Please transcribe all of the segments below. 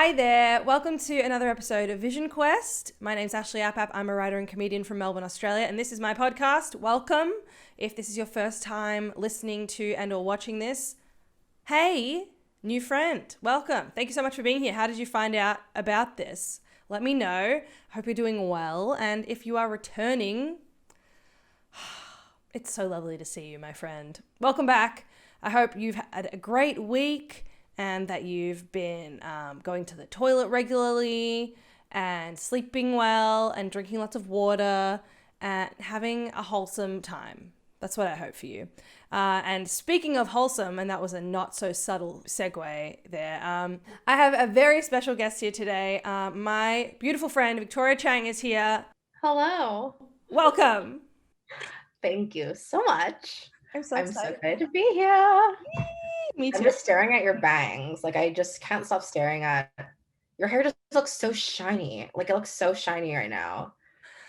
Hi there. Welcome to another episode of Vision Quest. My name's Ashley Appap. I'm a writer and comedian from Melbourne, Australia, and this is my podcast. Welcome. If this is your first time listening to and or watching this, hey, new friend, welcome. Thank you so much for being here. How did you find out about this? Let me know. Hope you're doing well. And if you are returning, it's so lovely to see you, my friend. Welcome back. I hope you've had a great week and that you've been going to the toilet regularly and sleeping well and drinking lots of water and having a wholesome time. That's what I hope for you. And speaking of wholesome, and that was a not so subtle segue there, I have a very special guest here today. My beautiful friend Victoria Chang is here. Hello. Welcome. Thank you so much. I'm so I'm excited. so good to be here. Me I'm too. just staring at your bangs. Like, I just can't stop staring at your hair. Just looks so shiny. Like, it looks so shiny right now.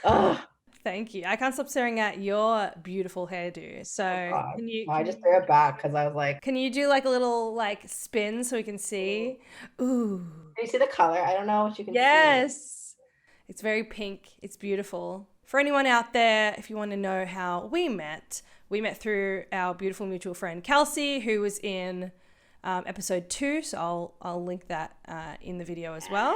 Oh Thank you. I can't stop staring at your beautiful hairdo. So my God. can you No, I can just you threw it back because I was like, can you do like a little like spin so we can see? Ooh. can you see the color? I don't know what you can see. Yes. It's very pink. It's beautiful. For anyone out there, if you want to know how we met through our beautiful mutual friend Kelsey, who was in episode 2. So I'll link that in the video as well.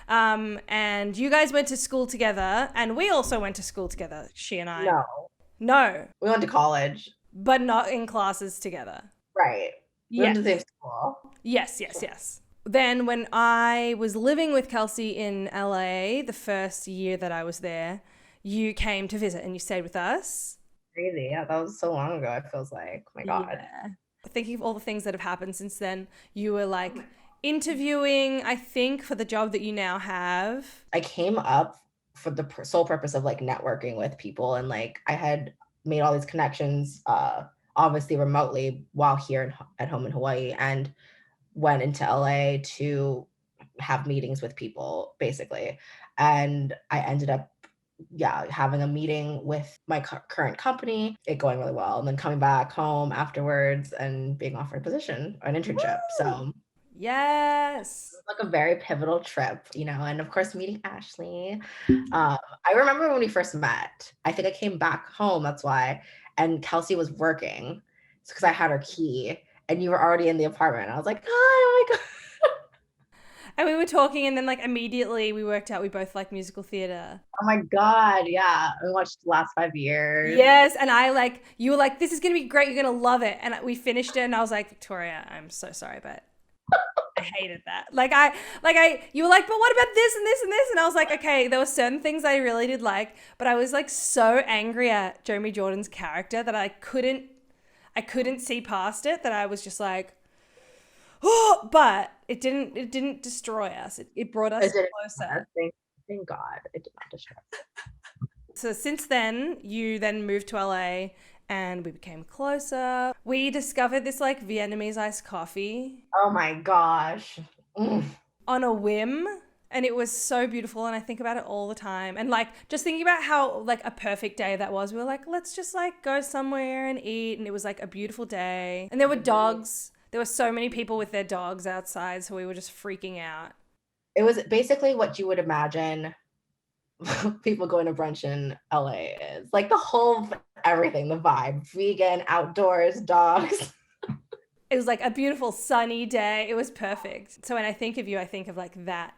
And you guys went to school together, and we also went to school together, she and I. No, No, we went to college. but not in classes together. Right. We went Yes. to the same school. Yes. Then when I was living with Kelsey in LA, the first year that I was there, you came to visit and you stayed with us. Crazy. Yeah, that was so long ago. It feels like, oh my God. Yeah. Thinking of all the things that have happened since then, you were like interviewing, I think, for the job that you now have. I came up for the sole purpose of like networking with people, and like I had made all these connections, obviously remotely while here at home in Hawaii, and went into LA to have meetings with people basically. And I ended up having a meeting with my current company, it going really well, and then coming back home afterwards and being offered a position or an internship. So Yes. like a very pivotal trip, and of course meeting Ashley. I remember when we first met, I think I came back home, that's why, and Kelsey was working because I had her key and you were already in the apartment. I was like, hi, oh my God. And we were talking, and then like immediately we worked out we both like musical theater. Oh my God, yeah. We watched the last 5 years. Yes, and you were like, this is gonna be great, you're gonna love it. And we finished it, and I was like, Victoria, I'm so sorry, but I hated that. You were like, but what about this and this and this? And I was like, okay, there were certain things I really did like, but I was like so angry at Jeremy Jordan's character that I couldn't see past it, that I was just like, oh, but it didn't destroy us. It brought us closer. Thank God it did not destroy. So since then, you then moved to LA and we became closer. We discovered this like Vietnamese iced coffee Oh my gosh. Mm. on a whim, and it was so beautiful, and I think about it all the time. And like just thinking about how like a perfect day that was. We were like, let's just like go somewhere and eat, and it was like a beautiful day. And there were dogs. There were so many people with their dogs outside, so we were just freaking out. It was basically what you would imagine people going to brunch in LA is. Like the whole everything, the vibe, vegan, outdoors, dogs. It was like a beautiful sunny day. It was perfect. So when I think of you, I think of like that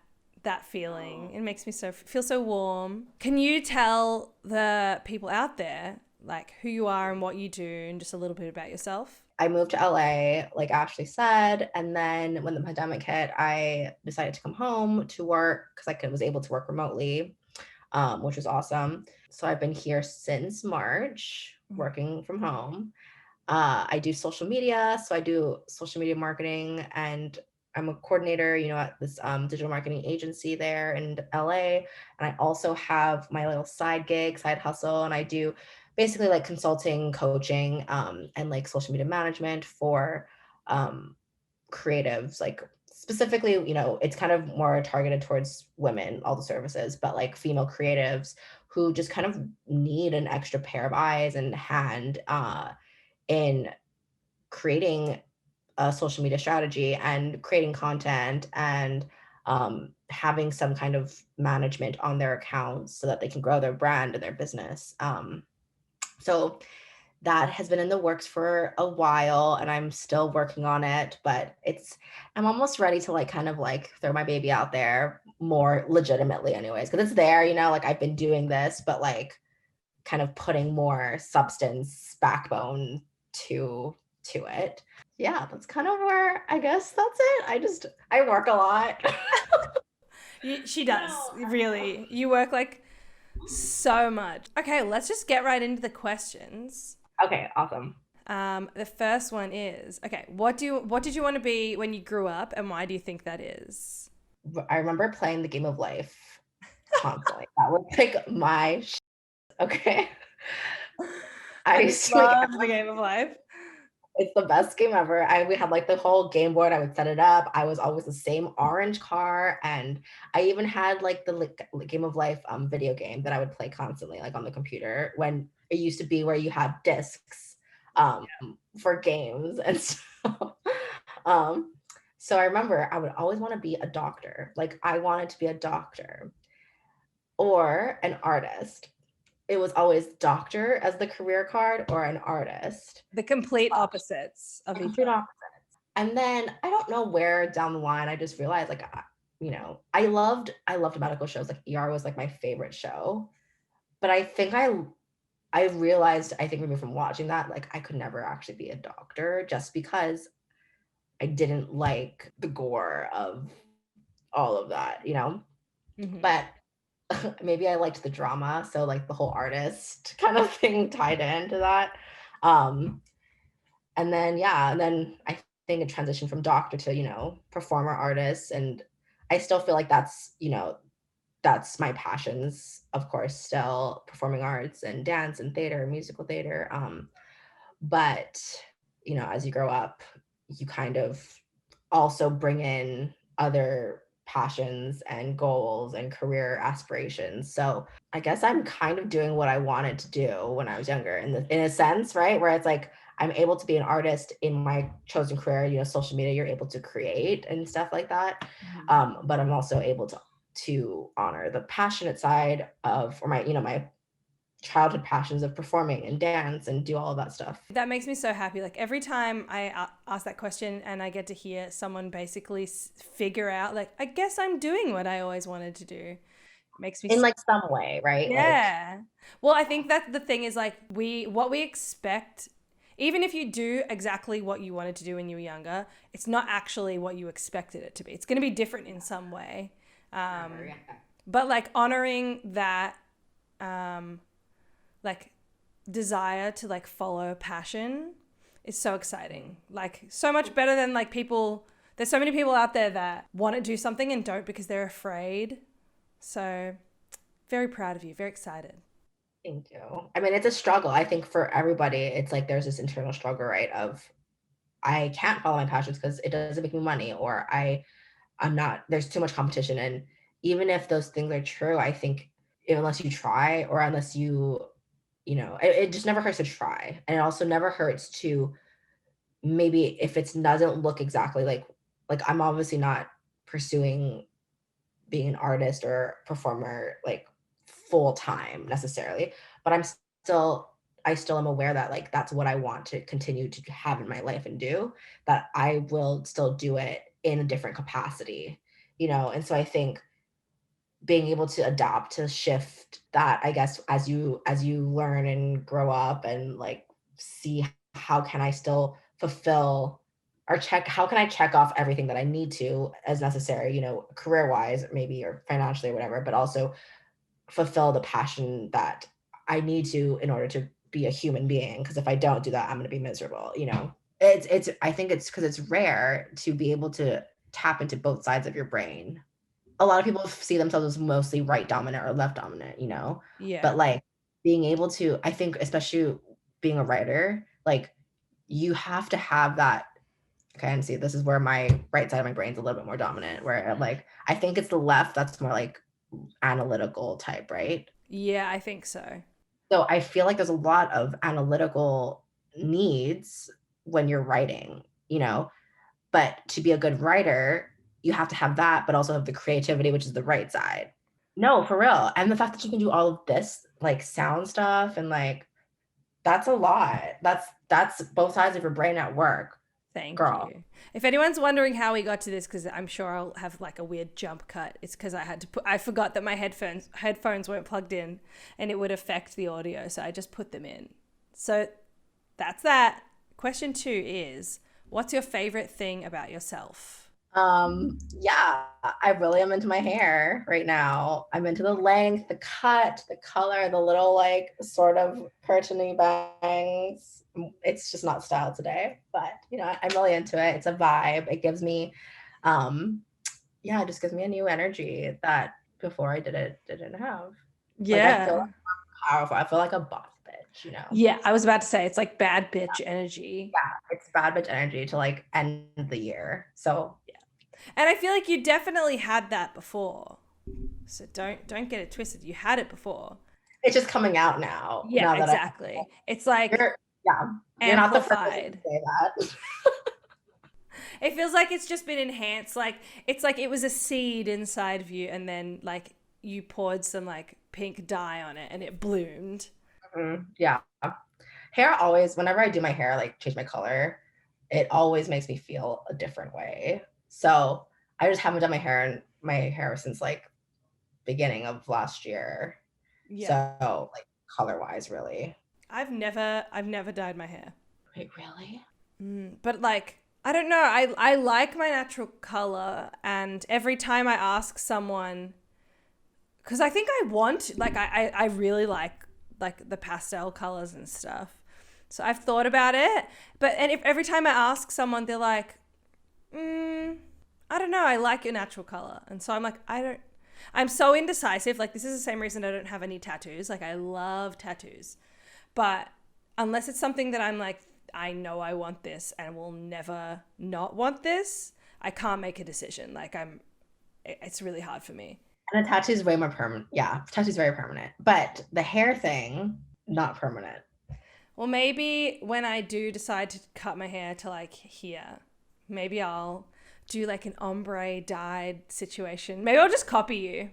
feeling. It makes me feel so warm. Can you tell the people out there like who you are and what you do and just a little bit about yourself? I moved to LA, like Ashley said, and then when the pandemic hit, I decided to come home to work because was able to work remotely, which was awesome. So I've been here since March, working from home. I do social media, so I do social media marketing, and I'm a coordinator, at this digital marketing agency there in LA. And I also have my little side hustle, and I do basically like consulting, coaching, and like social media management for creatives, like specifically, it's kind of more targeted towards women, all the services, but like female creatives who just kind of need an extra pair of eyes and hand in creating a social media strategy and creating content and having some kind of management on their accounts so that they can grow their brand and their business. So that has been in the works for a while and I'm still working on it, but I'm almost ready to like kind of like throw my baby out there more legitimately anyways, because it's there, like I've been doing this, but like kind of putting more substance backbone to it. Yeah, that's kind of where I guess that's it. I work a lot. She does, really. You work like so much. Okay, let's just get right into the questions. Okay, awesome. The first one is, okay, what did you want to be when you grew up, and why do you think that is? I remember playing the game of life constantly. That was like okay. I Like, love the game of life. it's the best game ever. We had like the whole game board. I would set it up. I was always the same orange car, and I even had like the Game of Life video game that I would play constantly, like on the computer. When it used to be where you had discs for games, and um, so I remember I would always want to be a doctor. Like I wanted to be a doctor or an artist. It was always doctor as the career card or an artist. The complete opposites of each Complete other. opposite. And then I don't know where down the line I just realized like I loved medical shows. Like ER was like my favorite show. But I think I realized, I think maybe from watching that, like I could never actually be a doctor just because I didn't like the gore of all of that. Mm-hmm. But maybe I liked the drama. So like the whole artist kind of thing tied into that. Um, and then I think it transitioned from doctor to, performer artist. And I still feel like that's my passions, of course, still performing arts and dance and theater, musical theater. But, as you grow up, you kind of also bring in other passions and goals and career aspirations. So I guess I'm kind of doing what I wanted to do when I was younger in a sense, right? Where it's like I'm able to be an artist in my chosen career, social media, you're able to create and stuff like that. But I'm also able to honor the passionate side of, or my childhood passions of performing and dance and do all of that stuff. That makes me so happy. Like every time I ask that question and I get to hear someone basically figure out, like, I guess I'm doing what I always wanted to do. It makes me In so, like some way, right? Like, yeah. Well, I think that the thing is like what we expect, even if you do exactly what you wanted to do when you were younger, it's not actually what you expected it to be. It's going to be different in some way. But like honoring that, like desire to like follow passion is so exciting. Like so much better than like people. There's so many people out there that want to do something and don't because they're afraid. So very proud of you. Very excited. thank you. I mean, it's a struggle. I think for everybody, it's like there's this internal struggle, right? Of I can't follow my passions because it doesn't make me money, or I'm not, there's too much competition. And even if those things are true, I think unless you try, or unless it just never hurts to try. And it also never hurts to, maybe if it doesn't look exactly like I'm obviously not pursuing being an artist or performer like full time necessarily, but I still am aware that like that's what I want to continue to have in my life and do, that I will still do it in a different capacity, and so I think being able to adapt, to shift that, I guess, as you learn and grow up and like see how can I still fulfill, or how can I check off everything that I need to as necessary, career wise maybe, or financially or whatever, but also fulfill the passion that I need to in order to be a human being, because if I don't do that, I'm going to be miserable. It's I think it's because it's rare to be able to tap into both sides of your brain. A lot of people see themselves as mostly right dominant or left dominant. Yeah. But like being able to, I think, especially being a writer, like you have to have that. Okay, and see, this is where my right side of my brain's a little bit more dominant, where like I think it's the left that's more like analytical type, right? Yeah, I think so. So I feel like there's a lot of analytical needs when you're writing, but to be a good writer, you have to have that, but also have the creativity, which is the right side. No, for real. And the fact that you can do all of this, like sound stuff and like, that's a lot. That's both sides of your brain at work, Thank girl. you. If anyone's wondering how we got to this, because I'm sure I'll have like a weird jump cut, it's because I forgot that my headphones weren't plugged in and it would affect the audio. So I just put them in. So that's that. Question 2 is, what's your favorite thing about yourself? Yeah, I really am into my hair right now. I'm into the length, the cut, the color, the little like sort of curtainy bangs. It's just not styled today, but you know, I'm really into it. It's a vibe. It gives me, yeah, it just gives me a new energy that before I didn't have. Like I feel Yeah. powerful. I feel like a boss bitch, you know? Yeah, I was about to say it's like bad bitch energy. Yeah, it's bad bitch energy to like end the year. So And I feel like you definitely had that before. So don't get it twisted. You had it before. it's just coming out now. Yeah, Now that exactly. It's like yeah, you're not the first person to amplified. say that. It feels like it's just been enhanced. Like it's like it was a seed inside of you, and then like you poured some like pink dye on it, and it bloomed. Yeah. Hair always, whenever I do my hair, like change my color, it always makes me feel a different way. So I just haven't done my hair since like beginning of last year. Yeah, So like color wise, really. I've never dyed my hair. Wait, really? But like I don't know. I like my natural color, and every time I ask someone, because I think I want like I really like the pastel colors and stuff. So I've thought about it, but and if every time I ask someone, they're like, I don't know. I like your natural color, and so I'm like, I don't. I'm so indecisive. Like this is the same reason I don't have any tattoos. Like I love tattoos, but unless it's something that I'm like, I know I want this and will never not want this, I can't make a decision. Like it's really hard for me. And a tattoo is way more permanent. Yeah, tattoo's very permanent. But the hair thing, not permanent. Well, maybe when I do decide to cut my hair to like here, maybe I'll do like an ombre dyed situation. Maybe I'll just copy you.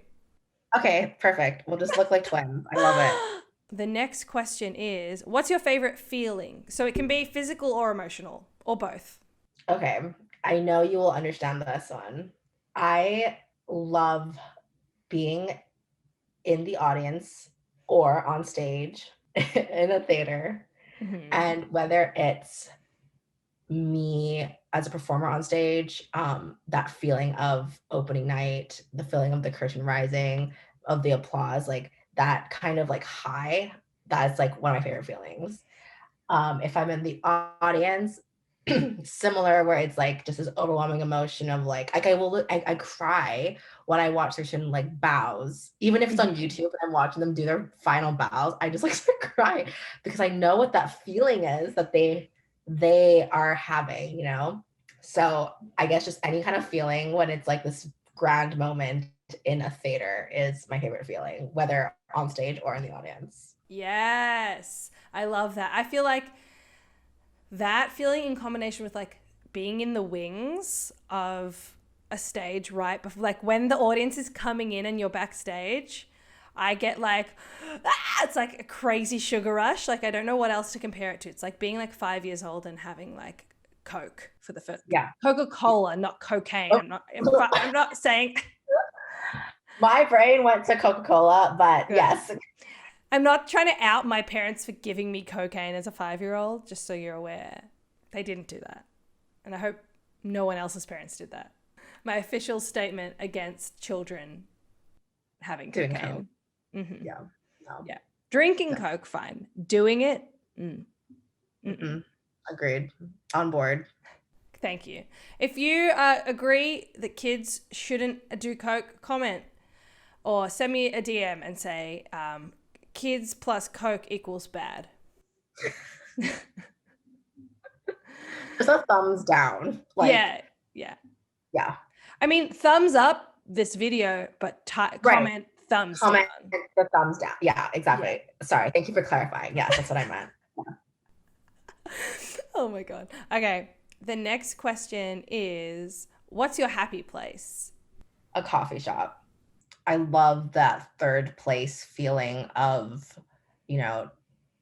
Okay, perfect. We'll just look like twins. I love it. The next question is, what's your favorite feeling? So it can be physical or emotional or both. Okay, I know you will understand this one. I love being in the audience or on stage in a theater. Mm-hmm. And whether it's me as a performer on stage, that feeling of opening night, the feeling of the curtain rising, of the applause, like that kind of like high, that's like one of my favorite feelings. If I'm in the audience, similar where it's like just this overwhelming emotion of like I will look, I cry when I watch certain like bows, even if it's on YouTube and I'm watching them do their final bows, I just like start crying because I know what that feeling is that they are having, you know. So I guess just any kind of feeling when it's like this grand moment in a theater is my favorite feeling, whether on stage or in the audience. Yes. I love that. I feel like that feeling in combination with like being in the wings of a stage right before, like when the audience is coming in and you're backstage, I get like, it's like a crazy sugar rush. Like I don't know what else to compare it to. It's like being like 5 years old and having like Coke for the first. Yeah. Coca-Cola, not cocaine. Oh. I'm not saying. My brain went to Coca-Cola, but Good. yes. I'm not trying to out my parents for giving me cocaine as a 5-year-old, just so you're aware. They didn't do that. And I hope no one else's parents did that. My official statement against children having Doing cocaine. Coke. Mm-hmm. Yeah. No. Yeah. Drinking Coke, fine. Doing it, Agreed. On board. Thank you. If you agree that kids shouldn't do Coke, comment or send me a DM and say, kids plus Coke equals bad. Just a thumbs down. Like, yeah. I mean, thumbs up this video, but comment thumbs comment down. the thumbs down. Yeah, exactly. Yeah. Sorry. Thank you for clarifying. Yes, that's what I meant. Oh my God. Okay. The next question is, what's your happy place? A coffee shop. I love that third place feeling of, you know,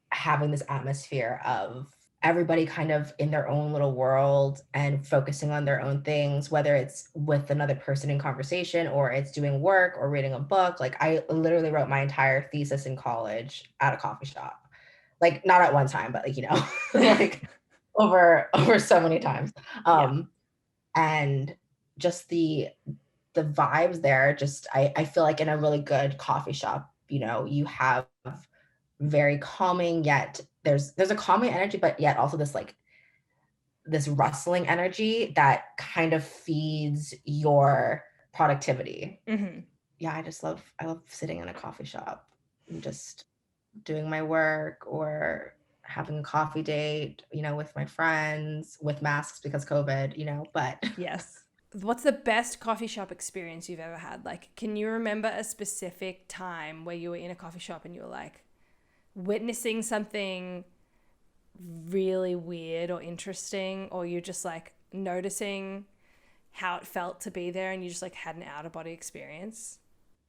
having this atmosphere of everybody kind of in their own little world and focusing on their own things, whether it's with another person in conversation or it's doing work or reading a book. Like I literally wrote my entire thesis in college at a coffee shop. Like not at one time, but like, you know, like over so many times. Yeah. And just the vibes there, just I feel like in a really good coffee shop, you know, you have very calming, yet there's a calming energy, but yet also this like this rustling energy that kind of feeds your productivity. Mm-hmm. Yeah, I love sitting in a coffee shop and just doing my work or having a coffee date, you know, with my friends with masks because COVID, you know, but Yes. What's the best coffee shop experience you've ever had? Like, can you remember a specific time where you were in a coffee shop and you were like witnessing something really weird or interesting, or you're just like noticing how it felt to be there and you just like had an out of body experience?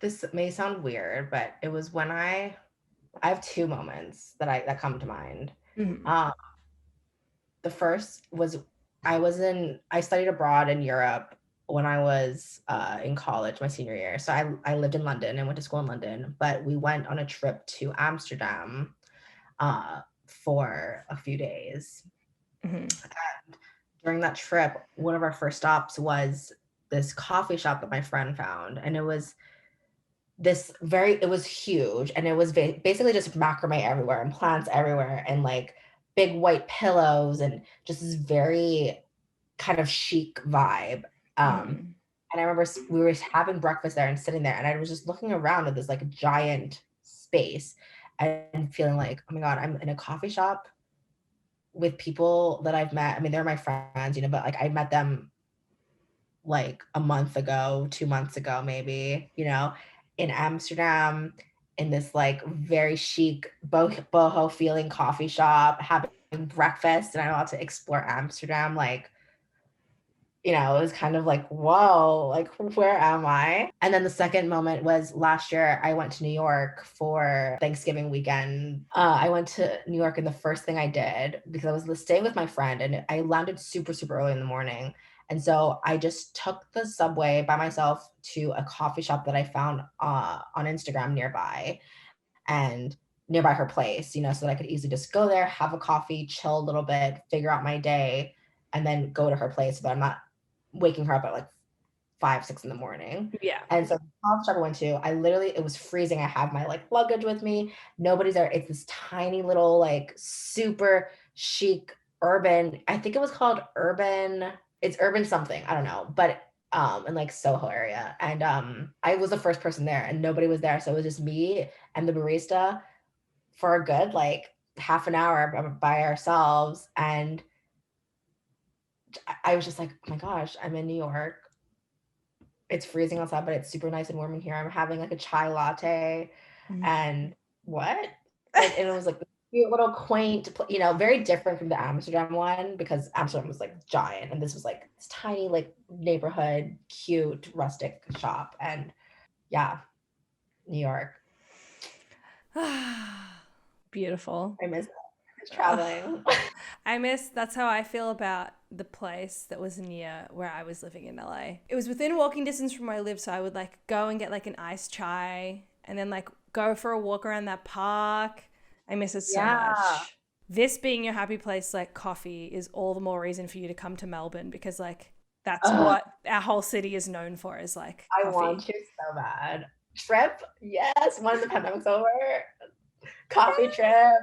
this may sound weird, but it was when I have two moments that come to mind. Mm-hmm. Um, the first was I studied abroad in Europe when I was in college, my senior year. So I lived in London and went to school in London, but we went on a trip to Amsterdam for a few days. Mm-hmm. During that trip, one of our first stops was this coffee shop that my friend found, and it was huge, and it was basically just macrame everywhere and plants everywhere and like big white pillows and just this very kind of chic vibe. Mm-hmm. And I remember we were having breakfast there and sitting there, and I was just looking around at this like giant space and feeling like, oh my God, I'm in a coffee shop with people that I've met. I mean, they're my friends, you know, but like I met them like a month ago, 2 months ago, maybe, you know, in Amsterdam, in this like very chic boho feeling coffee shop, having breakfast, and I'm about to explore Amsterdam. Like, you know, it was kind of like, whoa, like, where am I? And then the second moment was last year, I went to New York for Thanksgiving weekend. I went to New York, and the first thing I did, because I was staying with my friend, and I landed super, super early in the morning. And so I just took the subway by myself to a coffee shop that I found on Instagram nearby and nearby her place, you know, so that I could easily just go there, have a coffee, chill a little bit, figure out my day, and then go to her place so that I'm not waking her up at like 5, 6 in the morning. Yeah. And so the coffee shop I went to, it was freezing. I have my like luggage with me. Nobody's there. It's this tiny little like super chic urban. I think it was called it's urban something. I don't know. But in like Soho area. And I was the first person there and nobody was there. So it was just me and the barista for a good like half an hour by ourselves. And I was just like, oh my gosh, I'm in New York. It's freezing outside, but it's super nice and warm in here. I'm having like a chai latte and what? Like, and it was like this cute little quaint, you know, very different from the Amsterdam one because Amsterdam was like giant and this was like this tiny, like neighborhood, cute, rustic shop. And yeah, New York. Beautiful. I miss traveling. That's how I feel about the place that was near where I was living in LA. It was within walking distance from where I lived, so I would like go and get like an iced chai and then like go for a walk around that park. I miss it so Yeah. much. This being your happy place, like coffee, is all the more reason for you to come to Melbourne because like that's what our whole city is known for is like I coffee. want to so bad. Trip? Yes. When the pandemic's over. Coffee trip.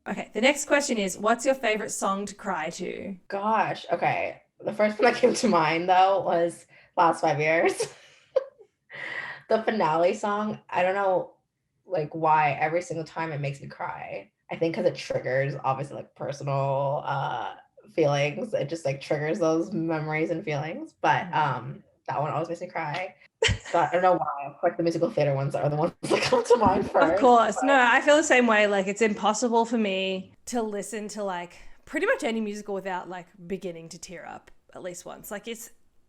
Okay, the next question is, what's your favorite song to cry to? Gosh, okay. The first one that came to mind though was Last 5 Years. The finale song, I don't know like why every single time it makes me cry. I think because it triggers obviously like personal feelings. It just like triggers those memories and feelings. But that one always makes me cry. So I don't know why. Of course, the musical theater ones are the ones that come to mind first. Of course. But... No, I feel the same way. Like, it's impossible for me to listen to, like, pretty much any musical without, like, beginning to tear up at least once. Like,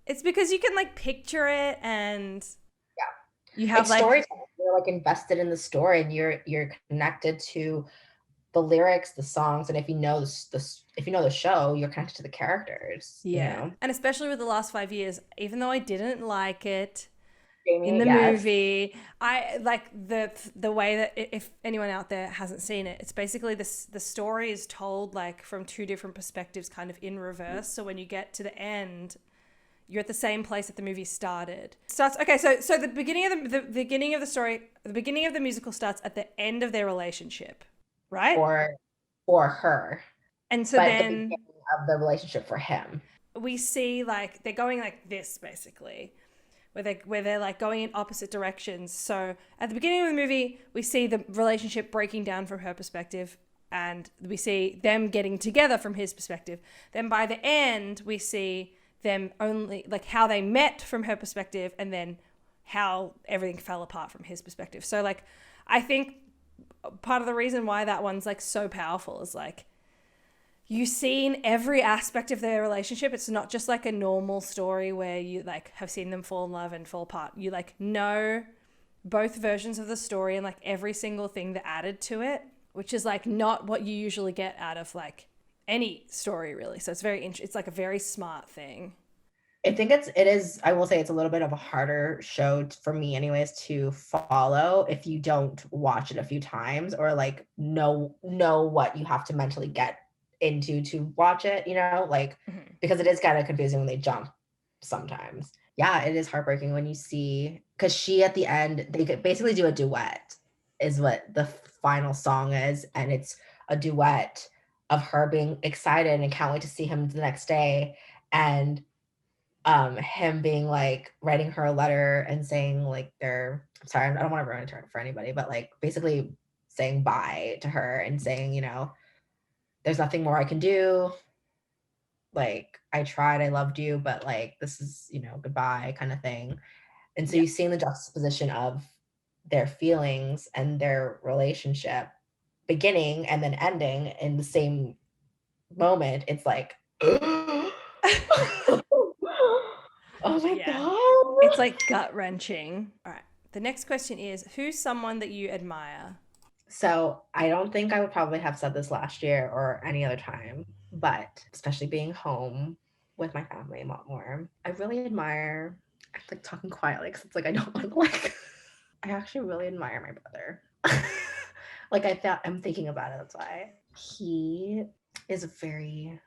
It's because you can like picture it and you have It's like, storytelling. You're like invested in the story, and you're connected to the lyrics, the songs, and if you know if you know the show, you're connected to the characters. You yeah. know, And especially with the last 5 years, even though I didn't like it in Jamie. the Yes, movie, I like the way that if anyone out there hasn't seen it, it's basically this the story is told like from two different perspectives, kind of in reverse. So when you get to the end, you're at the same place that the movie started. Starts okay, so the beginning of the beginning of the story, the beginning of the musical starts at the end of their relationship, right? for for her, And so but at the then beginning of the relationship for him. we see like they're going like this basically, where they're like going in opposite directions. So at the beginning of the movie, we see the relationship breaking down from her perspective, and we see them getting together from his perspective. Then by the end, we see them only like how they met from her perspective, and then how everything fell apart from his perspective. So like, I think part of the reason why that one's like so powerful is like you see in every aspect of their relationship. It's not just like a normal story where you like have seen them fall in love and fall apart. You like know both versions of the story and like every single thing that added to it, which is like not what you usually get out of like any story really. So it's it's like a very smart thing. I think it is, I will say it's a little bit of a harder show for me anyways to follow if you don't watch it a few times, or like know what you have to mentally get into to watch it, like, Mm-hmm. because it is kind of confusing when they jump sometimes. Yeah, it is heartbreaking when you see, because she at the end, they could basically do a duet is what the final song is, and it's a duet of her being excited and can't wait to see him the next day, and him being like writing her a letter and saying like they're sorry, I don't want to ruin it for anybody, but like basically saying bye to her and saying, there's nothing more I can do. Like, I tried, I loved you, but like this is, goodbye kind of thing. And so Yeah. you see in the juxtaposition of their feelings and their relationship beginning and then ending in the same moment, it's like oh my Yeah. It's god. like gut wrenching. All right. The next question is, who's someone that you admire? So I don't think I would probably have said this last year or any other time, but especially being home with my family a lot more, I really admire. I'm like talking quietly because it's like I don't want to like. I actually really admire my brother. Like I'm thinking about it. That's why he is very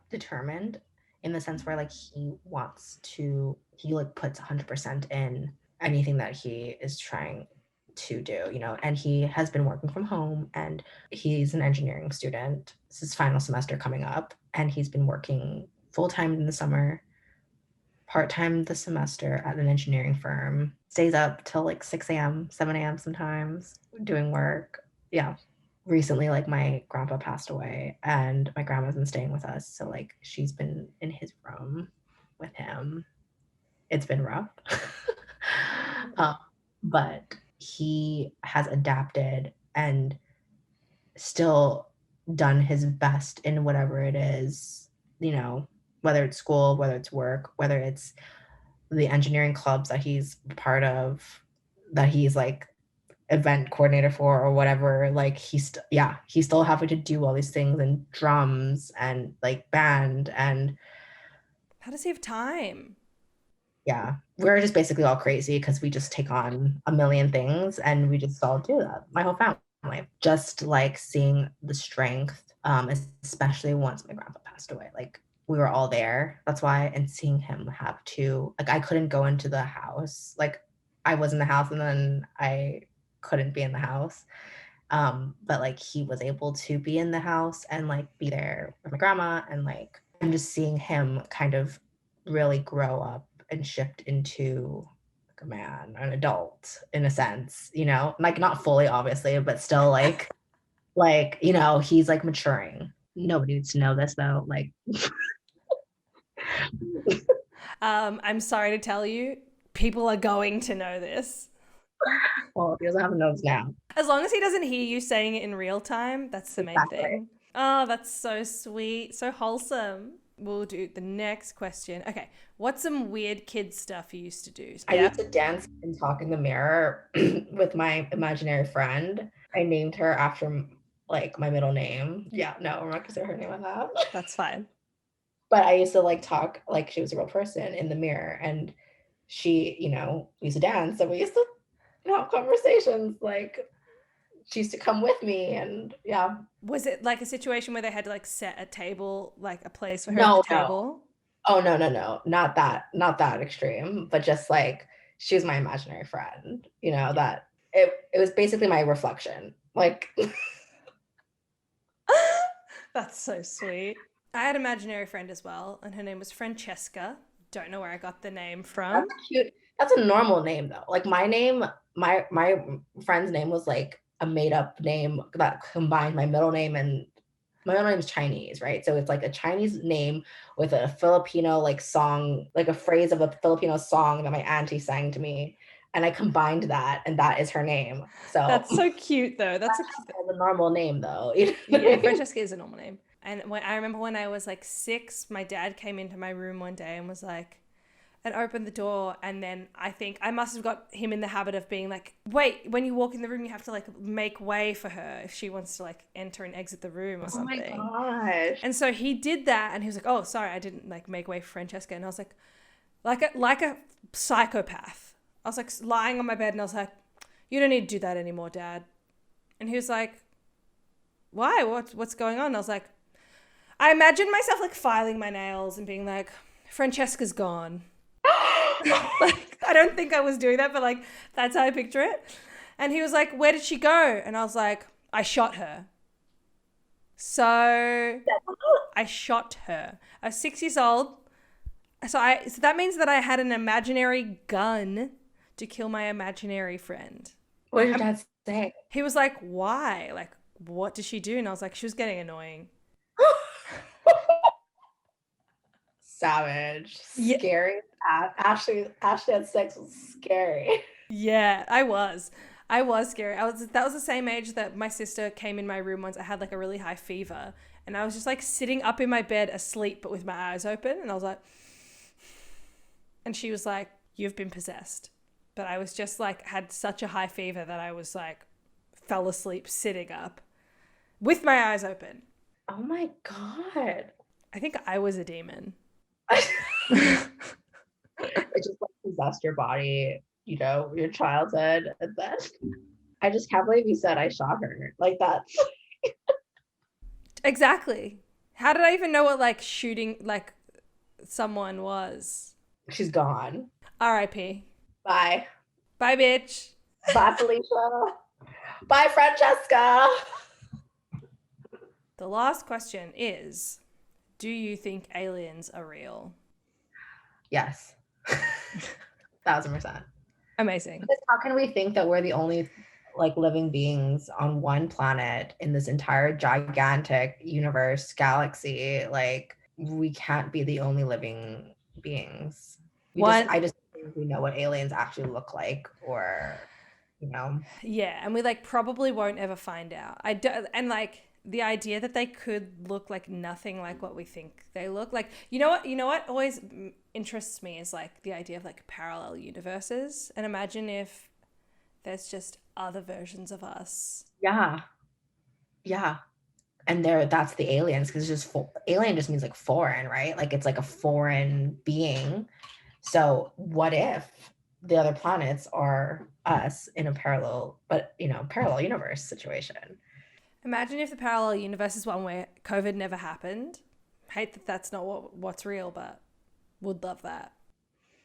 determined in the sense where like he like puts 100% in anything that he is trying to do, and he has been working from home, and he's an engineering student. This is final semester coming up, and he's been working full-time in the summer, part-time this semester at an engineering firm, stays up till like 6 a.m., 7 a.m. sometimes doing work. Yeah. Recently, like my grandpa passed away and my grandma's been staying with us. So like she's been in his room with him. It's been rough. um, but he has adapted and still done his best in whatever it is, whether it's school, whether it's work, whether it's the engineering clubs that he's part of, that he's like event coordinator for or whatever. Like he's still having to do all these things, and drums and like band, and How does he have time? yeah, we're just basically all crazy because we just take on a million things and we just all do that. My whole family, just like seeing the strength, especially once my grandpa passed away, like we were all there. That's why, and seeing him have to, like, I couldn't go into the house. Like, I was in the house and then I couldn't be in the house. But like he was able to be in the house and like be there with my grandma, and like I'm just seeing him kind of really grow up and shift into like a man, an adult in a sense, like not fully obviously, but still he's like maturing. Nobody needs to know this though. Like I'm sorry to tell you, people are going to know this. well, he doesn't have nose now. As long as he doesn't hear you saying it in real time, that's the main Exactly. thing. Oh, that's so sweet, so wholesome. We'll do the next question. Okay. What's some weird kid stuff you used to do? I Yeah. used to dance and talk in the mirror with my imaginary friend. I named her after like my middle name. Yeah, no, I'm not gonna say her name like that. That's fine. But I used to like talk like she was a real person in the mirror, and she, used to dance, and we used to have conversations. Like she used to come with me, and yeah. Was it like a situation where they had to like set a table, like a place for her at the No, no. table? Oh no, no, no. Not that extreme, but just like she was my imaginary friend, that it was basically my reflection. Like That's so sweet. I had an imaginary friend as well, and her name was Francesca. Don't know where I got the name that's from. cute. That's a normal name though. Like my name, my friend's name was like a made up name that combined my middle name, and my middle name is Chinese, right? So it's like a Chinese name with a Filipino like song, like a phrase of a Filipino song that my auntie sang to me. And I combined that, and that is her name. So That's so cute, though. That's a cute. a normal name though. You know what I Yeah, mean? Francesca is a normal name. And I remember when I was like 6, my dad came into my room one day and was like, and opened the door, and then I think I must have got him in the habit of being like, wait, when you walk in the room, you have to like make way for her if she wants to like enter and exit the room or Oh my something. gosh. And so he did that, and he was like, oh, sorry, I didn't like make way for Francesca. And I was like a psychopath. I was like lying on my bed, and I was like, you don't need to do that anymore, Dad. And he was like, why? What's going on? And I was like, I imagined myself like filing my nails and being like, Francesca's gone. Like, I don't think I was doing that, but like, that's how I picture it. And he was like, where did she go? And I was like, I shot her. So I shot her. I was 6 years old. So that means that I had an imaginary gun to kill my imaginary friend. What did your dad say? He was like, why? Like, what did she do? And I was like, she was getting annoying. Savage. Yeah. Scary. Ashley had sex was scary. Yeah, I was scary. That was the same age that my sister came in my room once. I had like a really high fever, and I was just like sitting up in my bed asleep but with my eyes open, and I was like, and she was like, you've been possessed. But I was just like, had such a high fever that I was like, fell asleep sitting up with my eyes open. Oh my God. I think I was a demon. It just like possessed your body, your childhood. And then I just can't believe you said I shot her like that. Exactly. How did I even know what like shooting like someone was? She's gone. R.I.P. Bye. Bye, bitch. Bye, Felicia. Bye, Francesca. The last question is, do you think aliens are real? Yes. 1,000%. Amazing. Because how can we think that we're the only like living beings on one planet in this entire gigantic universe galaxy? Like we can't be the only living beings. I just think we know what aliens actually look like, or Yeah, and we like probably won't ever find out. And like the idea that they could look like nothing like what we think they look like. You know what always interests me is like the idea of like parallel universes, and imagine if there's just other versions of us. Yeah. And that's the aliens, because it's just alien just means like foreign, right? Like it's like a foreign being. So what if the other planets are us in a parallel universe situation? Imagine if the parallel universe is one where COVID never happened. Hate that that's not what's real, but would love that.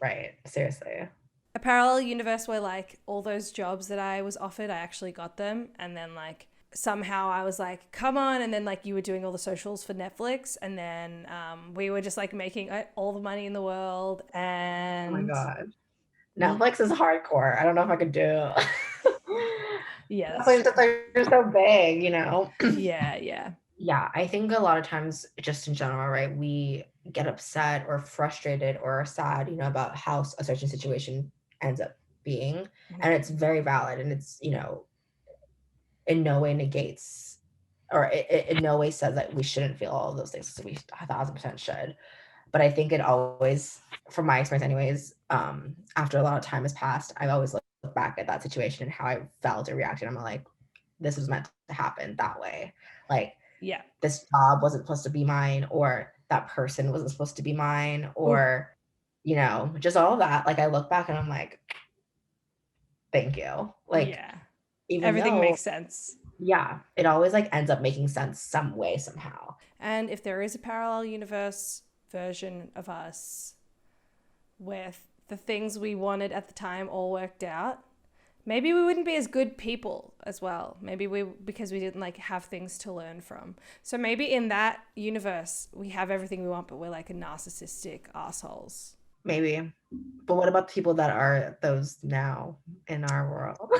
Right. Seriously. A parallel universe where like all those jobs that I was offered, I actually got them, and then like somehow I was like, come on, and then like you were doing all the socials for Netflix, and then we were just like making all the money in the world. And oh my God, Netflix is hardcore. I don't know if I could do. Yeah, they're so big, yeah. I think a lot of times, just in general, right, we get upset or frustrated or sad, about how a certain situation ends up being, and it's very valid, and it's in no way negates or it in no way says that we shouldn't feel all of those things. So we 1,000% should. But I think it always, from my experience anyways, after a lot of time has passed, I've always looked back at that situation and how I felt or reacted. I'm like, this was meant to happen that way. Like, Yeah. this job wasn't supposed to be mine, or that person wasn't supposed to be mine, or, just all of that. Like, I look back and I'm like, thank you. Like, Yeah. even Everything though, makes sense. yeah, it always like ends up making sense some way, somehow. And if there is a parallel universe version of us with the things we wanted at the time all worked out, maybe we wouldn't be as good people as well. Maybe because we didn't like have things to learn from. So maybe in that universe we have everything we want, but we're like a narcissistic assholes. Maybe. But what about the people that are those now in our world?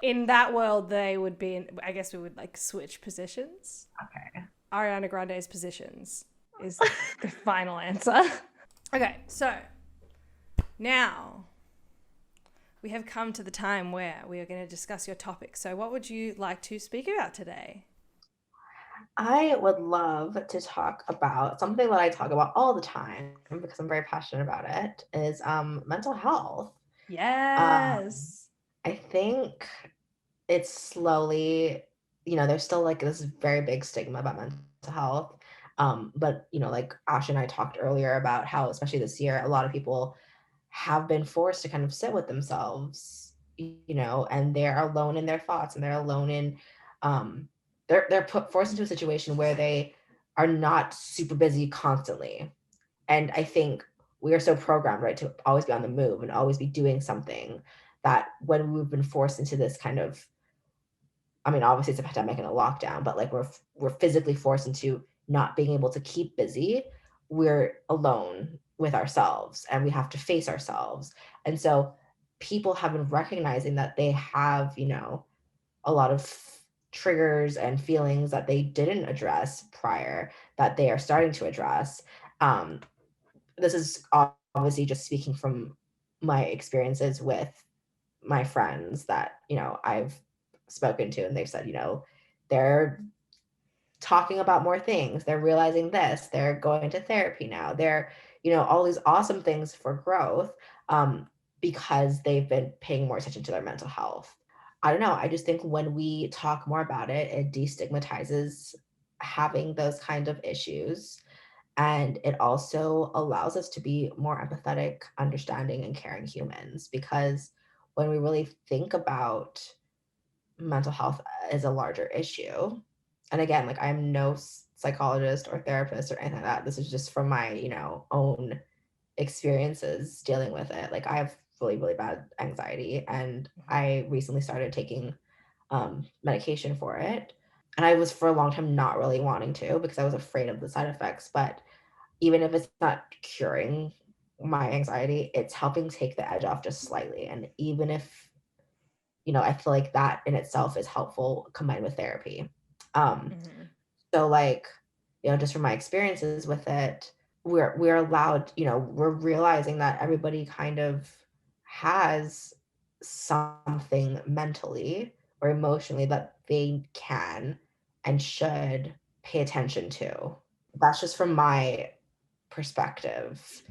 In that world, they would be I guess we would like switch positions. Okay. Ariana Grande's positions is the final answer. Okay, so now we have come to the time where we are going to discuss your topic. So what would you like to speak about today? I would love to talk about something that I talk about all the time because I'm very passionate about it, is mental health. Um, Yes. I think it's slowly, there's still like this very big stigma about mental health. But like Ash and I talked earlier about how, especially this year, a lot of people have been forced to kind of sit with themselves, and they're alone in their thoughts, and they're alone in, they're put forced into a situation where they are not super busy constantly. And I think we are so programmed, right, to always be on the move and always be doing something, that when we've been forced into this kind of, I mean, obviously it's a pandemic and a lockdown, but like we're physically forced into not being able to keep busy. We're alone with ourselves and we have to face ourselves. And so people have been recognizing that they have, a lot of triggers and feelings that they didn't address prior, that they are starting to address. Um, this is obviously just speaking from my experiences with my friends that, I've spoken to, and they've said, they're talking about more things. They're realizing this, they're going to therapy now. They're, all these awesome things for growth, because they've been paying more attention to their mental health. I don't know. I just think when we talk more about it, it destigmatizes having those kind of issues. And it also allows us to be more empathetic, understanding, and caring humans. Because when we really think about mental health as a larger issue, and again, like, I'm no psychologist or therapist or anything like that. This is just from my, own experiences dealing with it. Like, I have really, really bad anxiety, and I recently started taking medication for it. And I was for a long time not really wanting to because I was afraid of the side effects. But even if it's not curing my anxiety, it's helping take the edge off just slightly. And even if, I feel like that in itself is helpful combined with therapy. Um, Mm-hmm. so like, just from my experiences with it, we're allowed, we're realizing that everybody kind of has something mentally or emotionally that they can and should pay attention to. That's just from my perspective.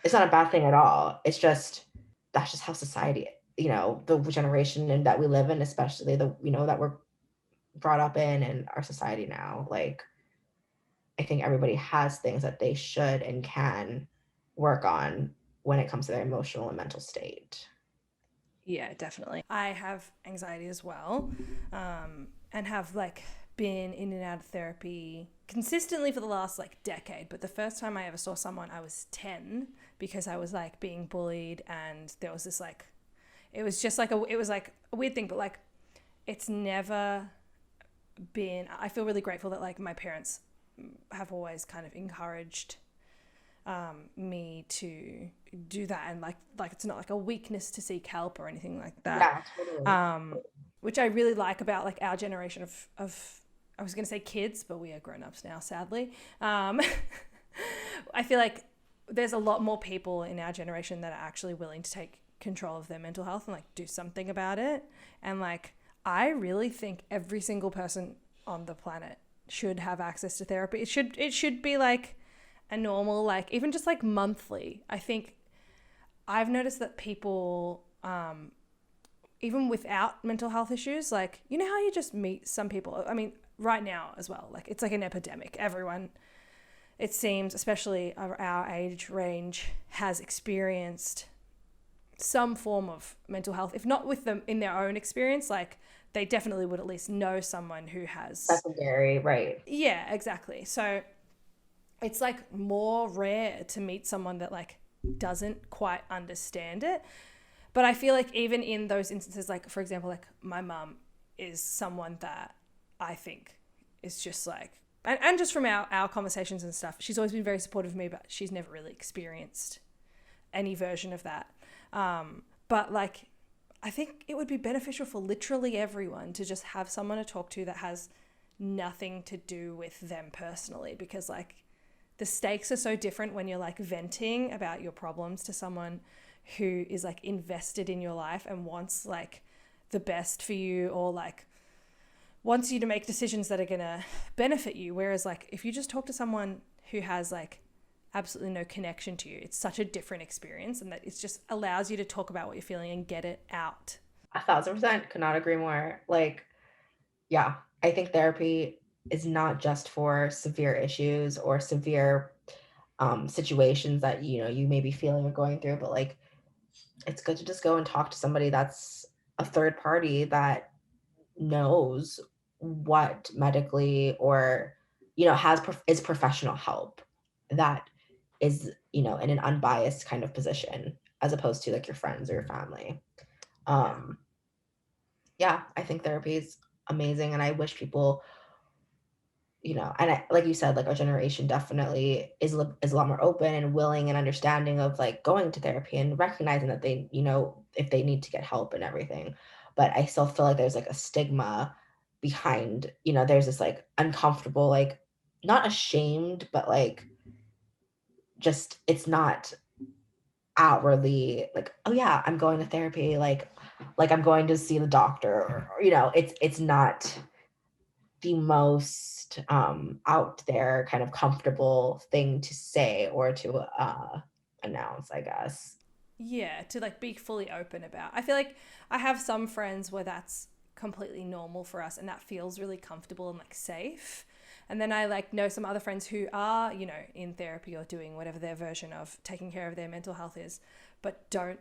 It's not a bad thing at all. It's just, that's just how society, the generation and that we live in, especially the, that we're brought up in and our society now. Like, I think everybody has things that they should and can work on when it comes to their emotional and mental state. Yeah, definitely. I have anxiety as well, and have like been in and out of therapy consistently for the last like decade. But the first time I ever saw someone, I was 10 because I was like being bullied, and there was this like, it was just like it was like a weird thing, but like it's never been. I feel really grateful that like my parents have always kind of encouraged me to do that, and like it's not like a weakness to seek help or anything like that. Yeah, totally. Which I really like about like our generation of I was gonna say kids, but we are grown-ups now, sadly. I feel like there's a lot more people in our generation that are actually willing to take control of their mental health and like do something about it. And like I really think every single person on the planet should have access to therapy. It should be like a normal, like even just like monthly. I think I've noticed that people, even without mental health issues, like, you know how you just meet some people, I mean, right now as well, like it's like an epidemic. Everyone, it seems, especially our age range, has experienced some form of mental health, if not with them in their own experience, like they definitely would at least know someone who has. Secondary, right. Yeah, exactly. So it's like more rare to meet someone that like doesn't quite understand it. But I feel like even in those instances, like for example, like my mum is someone that I think is just like, and just from our conversations and stuff, she's always been very supportive of me, but she's never really experienced any version of that. But like, I think it would be beneficial for literally everyone to just have someone to talk to that has nothing to do with them personally, because like the stakes are so different when you're like venting about your problems to someone who is like invested in your life and wants like the best for you, or like wants you to make decisions that are going to benefit you. Whereas like if you just talk to someone who has like absolutely no connection to you, it's such a different experience, and that it just allows you to talk about what you're feeling and get it out. 1,000% could not agree more. Like, yeah, I think therapy is not just for severe issues or severe situations that, you know, you may be feeling or going through, but like, it's good to just go and talk to somebody that's a third party that knows what medically or, you know, is professional help that is, you know, in an unbiased kind of position, as opposed to like your friends or your family. Yeah. um yeah, I think therapy is amazing, and I wish people, you know, and like you said, like our generation definitely is a lot more open and willing and understanding of like going to therapy and recognizing that they, you know, if they need to get help and everything. But I still feel like there's like a stigma behind, you know, there's this like uncomfortable, like not ashamed, but like just it's not outwardly like, oh yeah, I'm going to therapy, like I'm going to see the doctor, or you know, it's not the most out there kind of comfortable thing to say or to announce, I guess. Yeah, to like be fully open about. I feel like I have some friends where that's completely normal for us and that feels really comfortable and like safe. And then I like know some other friends who are, you know, in therapy or doing whatever their version of taking care of their mental health is, but don't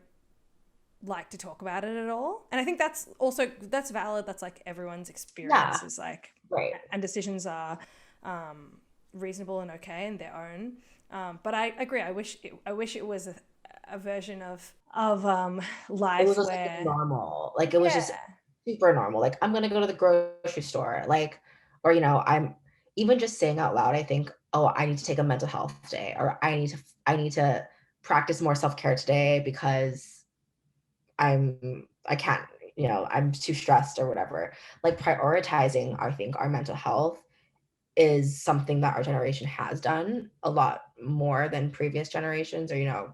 like to talk about it at all. And I think that's also that's valid. That's like everyone's experience Yeah, is like, right. and decisions are reasonable and okay in their own. But I agree. I wish it was a version of It was life just like where, normal. Like it was just yeah, super normal. Like I'm gonna go to the grocery store, like, or you know, I'm even just saying out loud, I think, oh, I need to take a mental health day, or I need to practice more self-care today because I can't, you know, I'm too stressed or whatever. Like prioritizing, I think, our mental health is something that our generation has done a lot more than previous generations, or, you know,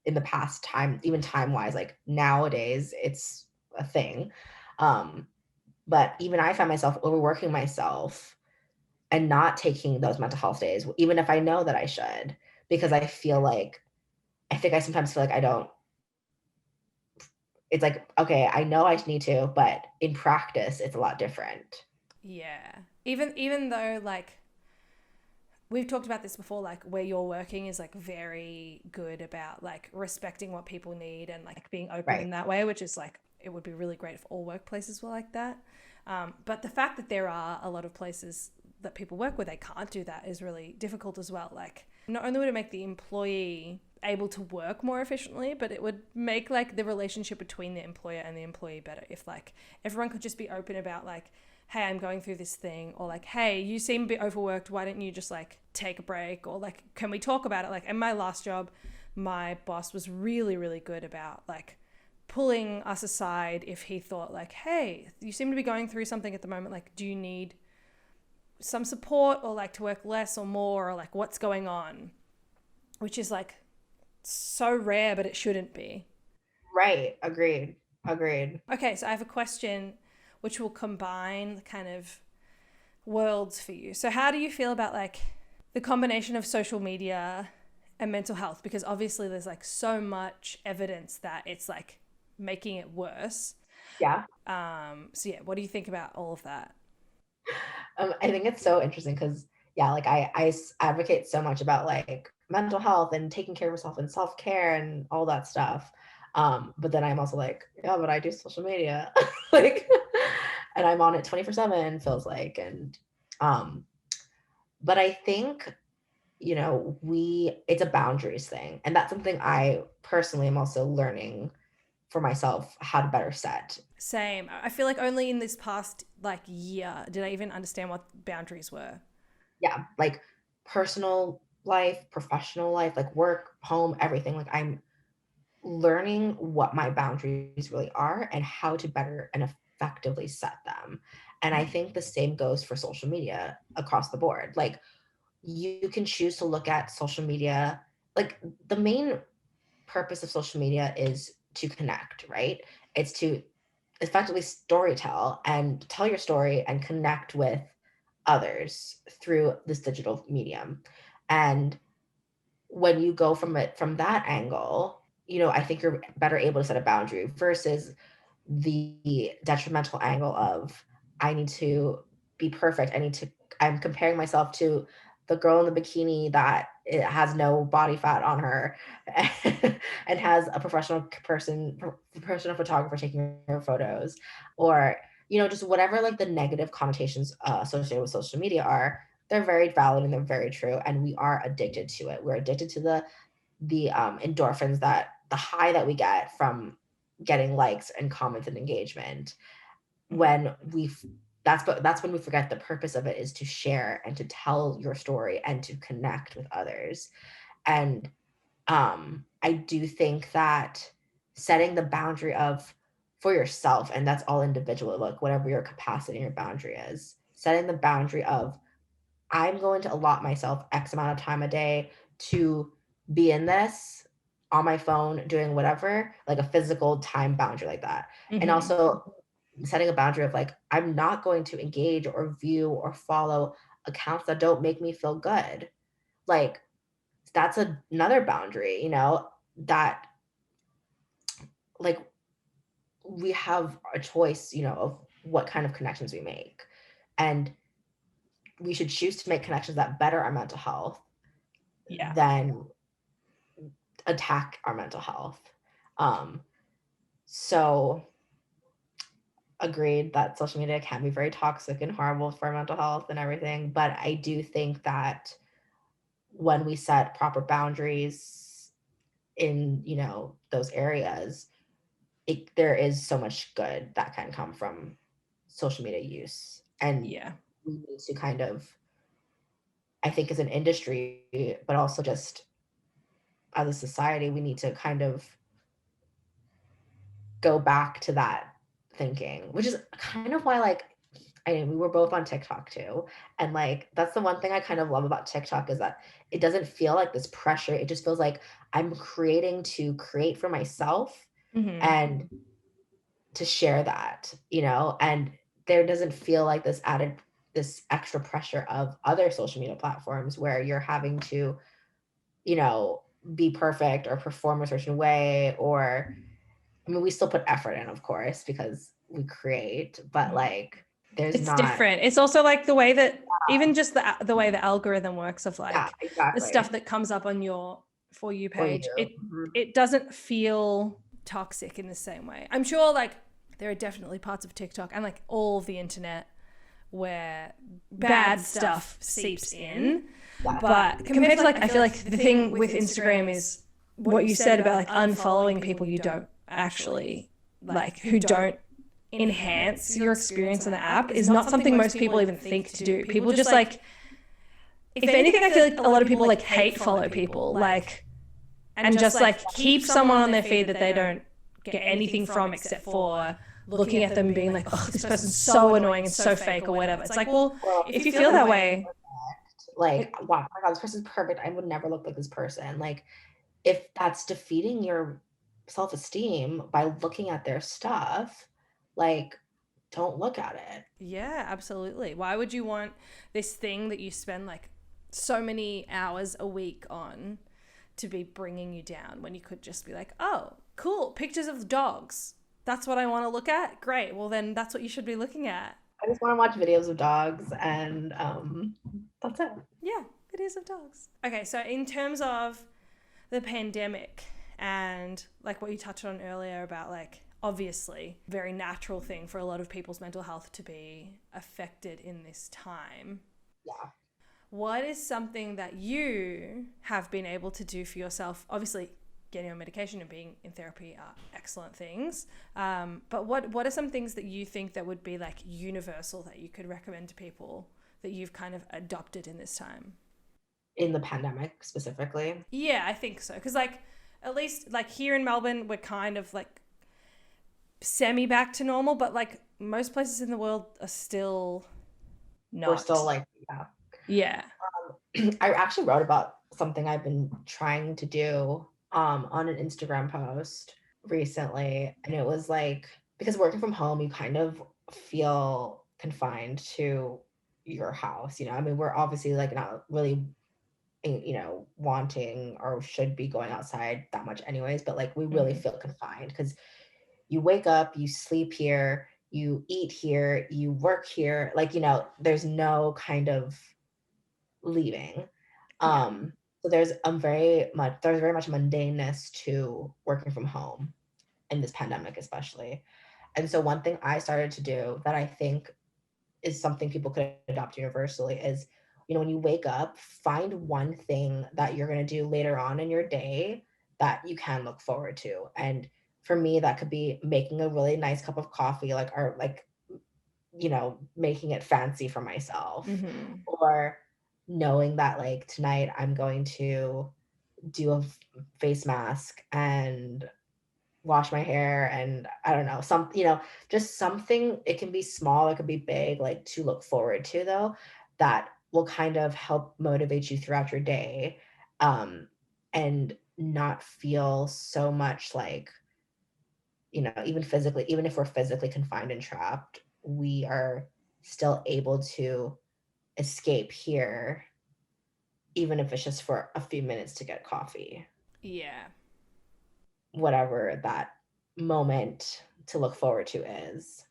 in the past time, even time wise, like nowadays, it's a thing. Um, but even I find myself overworking myself and not taking those mental health days, even if I know that I should, because yeah, I think I sometimes feel like I don't, it's like, okay, I know I need to, but in practice, it's a lot different. yeah. Even though like we've talked about this before, like where you're working is like very good about like respecting what people need and like being open Right. in that way, which is like it would be really great if all workplaces were like that. But the fact that there are a lot of places that people work where they can't do that is really difficult as well. Like not only would it make the employee able to work more efficiently, but it would make like the relationship between the employer and the employee better if like everyone could just be open about like, hey, I'm going through this thing, or like, hey, you seem a bit overworked, why don't you just like take a break, or like, can we talk about it? Like in my last job, my boss was really really good about like pulling us aside if he thought like, hey, you seem to be going through something at the moment, like do you need some support, or like to work less or more, or like what's going on, which is like so rare, but it shouldn't be. Right. Agreed. Agreed. Okay, so I have a question which will combine kind of worlds for you. So how do you feel about like the combination of social media and mental health? Because obviously there's like so much evidence that it's like making it worse. Yeah. So yeah, what do you think about all of that? I think it's so interesting because, yeah, like advocate so much about like mental health and taking care of yourself and self care and all that stuff. But then I'm also like, yeah, but I do social media, like, and I'm on it 24/7, feels like. Um, but I think, it's a boundaries thing. And that's something I personally am also learning for myself how to better set. Same. I feel like only in this past like year did I even understand what boundaries were. Yeah, like personal life, professional life, like work, home, everything. Like I'm learning what my boundaries really are and how to better and effectively set them. And I think the same goes for social media across the board. Like you can choose to look at social media, like the main purpose of social media is to connect, right? It's to effectively storytell and tell your story and connect with others through this digital medium. And when you go from it from that angle, I think you're better able to set a boundary versus the detrimental angle of I need to be perfect. I'm comparing myself to the girl in the bikini that it has no body fat on her and has a professional photographer taking her photos, or just whatever like the negative connotations associated with social media are. They're very valid and they're very true, and we are addicted to it. We're addicted to the endorphins, that the high that we get from getting likes and comments and engagement. When we that's when we forget the purpose of it is to share and to tell your story and to connect with others. And I do think that setting the boundary of for yourself, and that's all individual, like whatever your capacity and your boundary is, setting the boundary of I'm going to allot myself X amount of time a day to be in this on my phone, doing whatever, like a physical time boundary like that. And Mm-hmm. also setting a boundary of like, I'm not going to engage or view or follow accounts that don't make me feel good. Like, that's another boundary, that like we have a choice, of what kind of connections we make. And we should choose to make connections that better our mental health Yeah. than attack our mental health. Um, so agreed that social media can be very toxic and horrible for mental health and everything. But I do think that when we set proper boundaries in, those areas, there is so much good that can come from social media use. And Yeah. we need to kind of, I think as an industry, but also just as a society, we need to kind of go back to that thinking, which is kind of why, like, I mean, we were both on TikTok too. And like, that's the one thing I kind of love about TikTok is that it doesn't feel like this pressure. It just feels like I'm creating to create for myself Mm-hmm. and to share that, and there doesn't feel like this extra pressure of other social media platforms where you're having to, you know, be perfect or perform a certain way, or I mean, we still put effort in, of course, because we create, but like, there's It's not. different. It's also like the way that even just the way the algorithm works of Yeah, like the exactly. stuff that comes up on your For You For page, you. Mhm. it doesn't feel toxic in the same way. I'm sure like there are definitely parts of TikTok and like all of the internet where bad stuff seeps in. Yeah. But compared to like, I feel like the thing with Instagram is what you said about like unfollowing people you don't actually like, who don't enhance your experience on the app is not something most people even think to do. People just like, if anything, I feel like a lot of people like hate follow people, like, and just like keep someone on their feed that they don't get anything from except for looking at them and being like, oh, this person's so annoying and so fake or whatever. It's like, well, Well, if you feel that way, like, wow, oh my God, this person's perfect. I would never look like this person. Like, if that's defeating your self-esteem by looking at their stuff, like, don't look at it. Yeah, absolutely. Why would you want this thing that you spend like so many hours a week on to be bringing you down when you could just be like, oh, cool, pictures of dogs. That's what I want to look at. Great. Well, then that's what you should be looking at. I just want to watch videos of dogs, and that's it. Yeah, videos of dogs. Okay, so in terms of the pandemic and like what you touched on earlier about like obviously very natural thing for a lot of people's mental health to be affected in this time. Yeah. What is something that you have been able to do for yourself? Obviously, getting on medication and being in therapy are excellent things. But what are some things that you think that would be like universal that you could recommend to people that you've kind of adopted in this time? In the pandemic specifically. Yeah, I think so. Because like at least like here in Melbourne, we're kind of like semi back to normal, but like most places in the world are still not. We're still like, yeah. Yeah. I actually wrote about something I've been trying to do on an Instagram post recently. And it was like, because working from home, you kind of feel confined to your house. I mean, we're obviously like not really, wanting or should be going outside that much anyways, but like we really feel confined because you wake up, you sleep here, you eat here, you work here. Like, there's no kind of leaving. Yeah. So there's very much mundaneness to working from home in this pandemic, especially. And so one thing I started to do that I think is something people could adopt universally is, when you wake up, find one thing that you're going to do later on in your day that you can look forward to. And for me, that could be making a really nice cup of coffee, making it fancy for myself, or knowing that like tonight I'm going to do a face mask and wash my hair, and I don't know, just something. It can be small, it could be big, like to look forward to though, that will kind of help motivate you throughout your day, and not feel so much like, even if we're physically confined and trapped, we are still able to escape here, even if it's just for a few minutes to get coffee, Yeah. whatever that moment to look forward to is.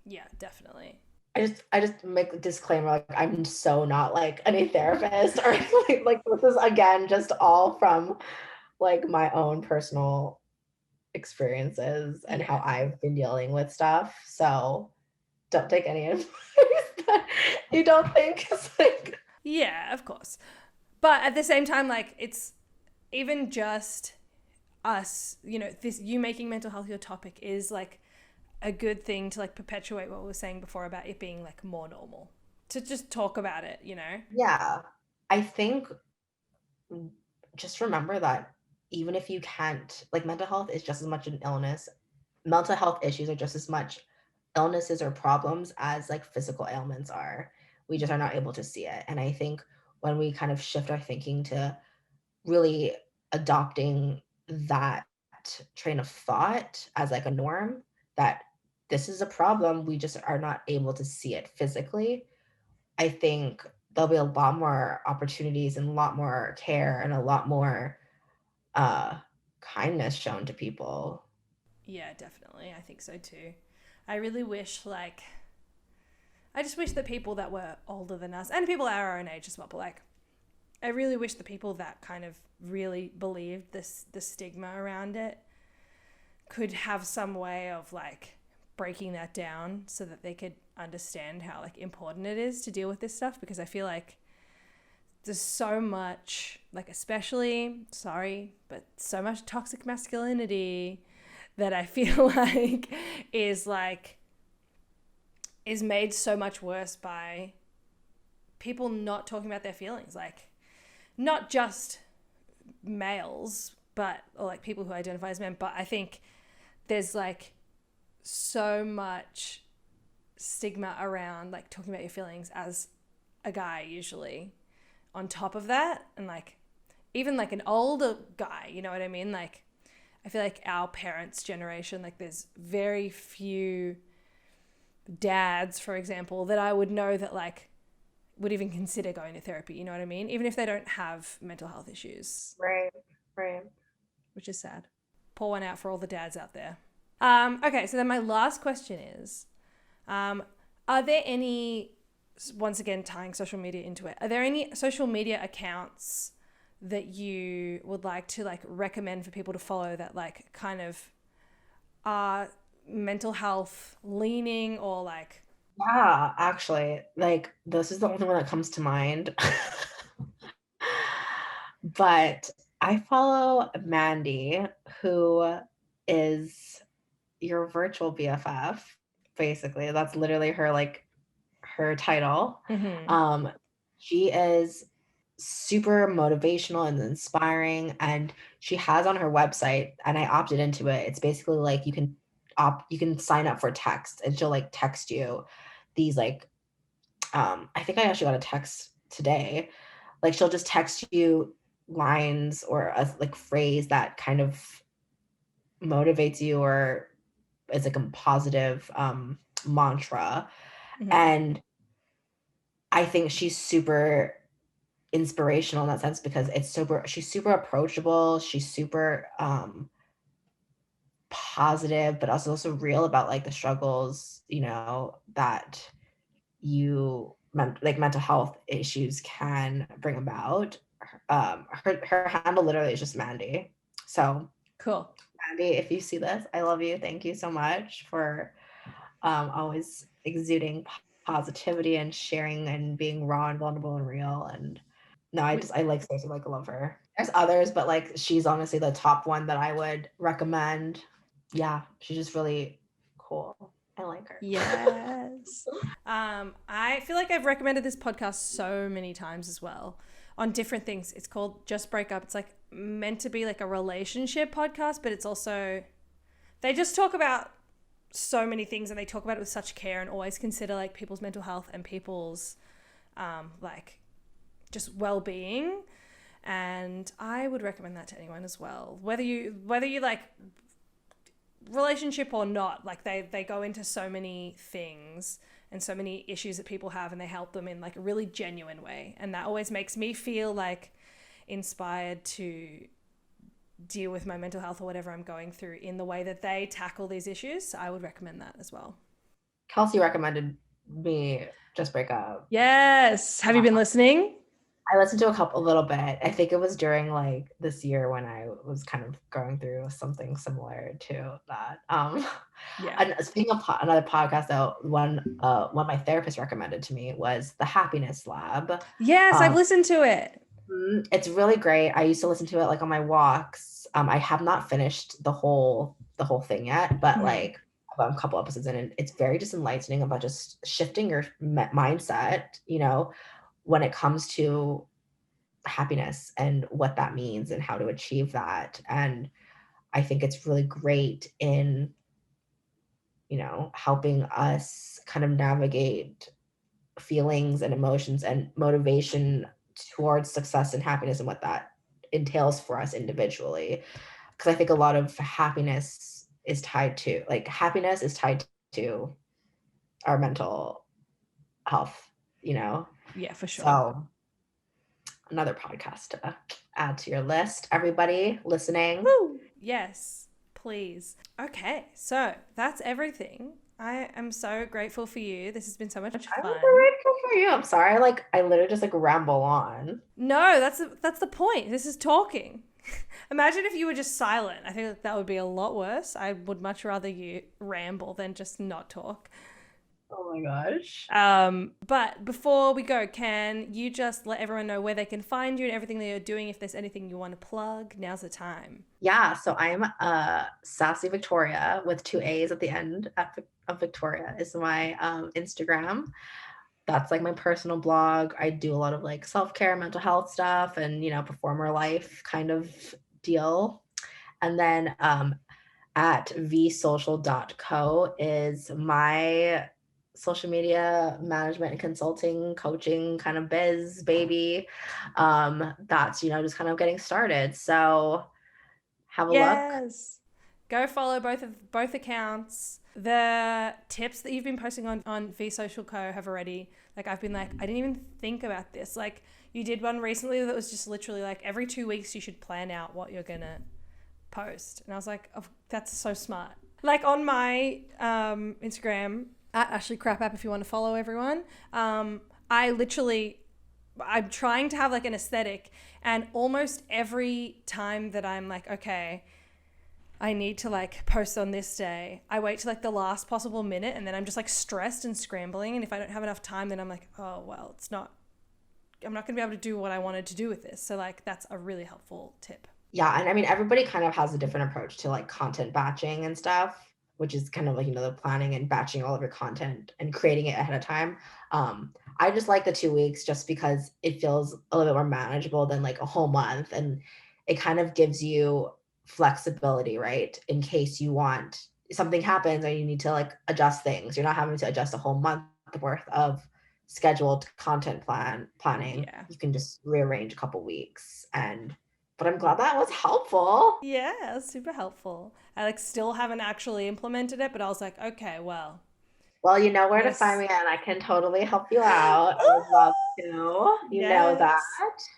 Yeah, definitely. I just make a disclaimer, like I'm so not like any therapist or anything. Like this is again just all from like my own personal experiences and how Yeah. I've been dealing with stuff. So don't take any advice that you don't think is like. Yeah, of course. But at the same time, like it's even just us, this you making mental health your topic is like a good thing to like perpetuate what we were saying before about it being like more normal. To just talk about it. Yeah. I think just remember that even if you can't, like mental health is just as much an illness. Mental health issues are just as much illnesses or problems as like physical ailments are. We just are not able to see it. And I think when we kind of shift our thinking to really adopting that train of thought as like a norm, that this is a problem, we just are not able to see it physically, I think there'll be a lot more opportunities and a lot more care and a lot more uh kindness shown to people. Yeah, definitely. I think so too. I really wish like I just wish that people that were older than us and people our own age as well, but like I really wish the people that kind of really believed the stigma around it could have some way of like breaking that down so that they could understand how like important it is to deal with this stuff, because I feel like there's so much like, especially sorry, but so much toxic masculinity that I feel like is made so much worse by people not talking about their feelings, like not just males or like people who identify as men, but I think there's like so much stigma around like talking about your feelings as a guy usually on top of that, and like even like an older guy, you know what I mean? Like I feel like our parents' generation, like there's very few dads, for example, that I would know that like would even consider going to therapy, you know what I mean? Even if they don't have mental health issues. Right. Right. Which is sad. Pour one out for all the dads out there. Okay, so then my last question is, are there any, once again tying social media into it, are there any social media accounts that you would like to like recommend for people to follow that like kind of are mental health leaning or like? Yeah, actually, like this is the only one that comes to mind. But I follow Mandy, who is your virtual BFF, basically. That's literally her like her title. Mm-hmm. Um, she is super motivational and inspiring, and she has on her website, and I opted into it. It's basically like you can sign up for text, and she'll like text you these like I think I actually got a text today. Like she'll just text you lines or a like phrase that kind of motivates you or is like a positive mantra. Mm-hmm. And I think she's super inspirational in that sense because she's super approachable, she's super positive, but also real about like the struggles, that like mental health issues can bring about. Her handle literally is just Mandy. So Cool. Mandy, if you see this, I love you. Thank you so much for always exuding positivity and sharing and being raw and vulnerable and real. And no, I like Stacey, like I love her. There's others, but like she's honestly the top one that I would recommend. Yeah, she's just really cool. I like her. Yes. I feel like I've recommended this podcast so many times as well on different things. It's called Just Break Up. It's like meant to be like a relationship podcast, but it's also, they just talk about so many things and they talk about it with such care and always consider like people's mental health and people's like just well-being. And I would recommend that to anyone as well. Whether you like relationship or not, like they go into so many things and so many issues that people have and they help them in like a really genuine way, and that always makes me feel like inspired to deal with my mental health or whatever I'm going through in the way that they tackle these issues. So I would recommend that as well. Kelsey recommended me Just Break Up. Yes. Have you been listening? I listened to a little bit. I think it was during like this year when I was kind of going through something similar to that. Yeah. And speaking of another podcast, though, one my therapist recommended to me was the Happiness Lab. Yes, I've listened to it. It's really great. I used to listen to it like on my walks. I have not finished the whole thing yet, but like a couple episodes in, and it's very just enlightening about just shifting your mindset, when it comes to happiness and what that means and how to achieve that. And I think it's really great in, helping us kind of navigate feelings and emotions and motivation towards success and happiness and what that entails for us individually. Because I think a lot of happiness is tied to our mental health, Yeah, for sure. So another podcast to add to your list. Everybody listening. Woo! Yes, please. Okay, so that's everything. I am so grateful for you. This has been so much fun. I'm so grateful for you. I'm sorry, I literally just like ramble on. No, that's the point. This is talking. Imagine if you were just silent. I think that would be a lot worse. I would much rather you ramble than just not talk. Oh my gosh. But before we go, can you just let everyone know where they can find you and everything that you're doing? If there's anything you want to plug, now's the time. Yeah, so I'm Sassy Victoria with 2 A's at the end of Victoria is my Instagram. That's like my personal blog. I do a lot of like self-care, mental health stuff, and performer life kind of deal. And then at vsocial.co is my social media management and consulting coaching kind of biz baby. That's just kind of getting started. So have a look. Yes. Go follow both accounts. The tips that you've been posting on V Social Co have already, like, I've been like, I didn't even think about this. Like, you did one recently that was just literally like every 2 weeks you should plan out what you're going to post. And I was like, oh, that's so smart. Like on my Instagram, at Ashley Crap App, if you want to follow everyone, I'm trying to have like an aesthetic, and almost every time that I'm like, okay, I need to like post on this day, I wait to like the last possible minute, and then I'm just like stressed and scrambling. And if I don't have enough time, then I'm like, oh, well, I'm not going to be able to do what I wanted to do with this. So like, that's a really helpful tip. Yeah. And I mean, everybody kind of has a different approach to like content batching and stuff, which is kind of like, the planning and batching all of your content and creating it ahead of time. I just like the 2 weeks just because it feels a little bit more manageable than like a whole month. And it kind of gives you flexibility, right? In case you want something happens or you need to like adjust things. You're not having to adjust a whole month worth of scheduled content planning. Yeah. You can just rearrange a couple weeks. But I'm glad that was helpful. Yeah, it was super helpful. I like still haven't actually implemented it, but I was like, okay, well. Well, you know where to find me, and I can totally help you out. I would love to. You know that.